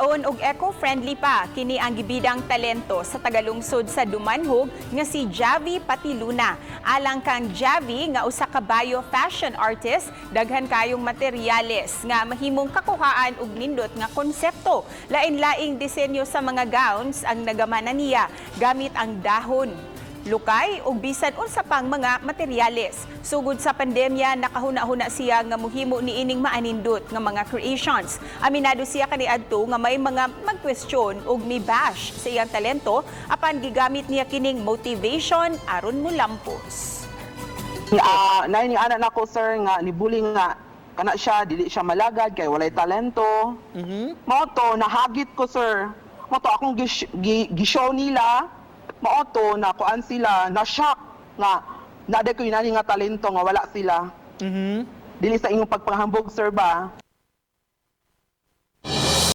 Laon og eco-friendly pa kini ang gibidang talento sa tagalungsod sa Dumanhog nga si Javi Patiluna. Alang kang Javi nga usa ka bio-fashion artist, daghan kayong materyales nga mahimong kakuhaan og nindot nga konsepto. Lain-laing disenyo sa mga gowns ang nagamana niya gamit ang dahon, lukay ug bisan unsa pang mga materyales. Sugod sa pandemya, nakahuna-huna siya nga muhimo niining maanindot nga mga creations. Aminado siya kaniadto nga may mga magkwestiyon ug mi-bash sa iyang talento apan gigamit niya kining motivation aron mulampos. Nay ni anak nako sir nga nibuli nga kana siya dili siya malagad kay walay talento. Mao to nahagit ko sir. Mao to akong gishow nila. Mao to na kuan sila na shock nga naday ko inani nga talento nga wala sila. Dili sa imong pagpanghambog sir ba.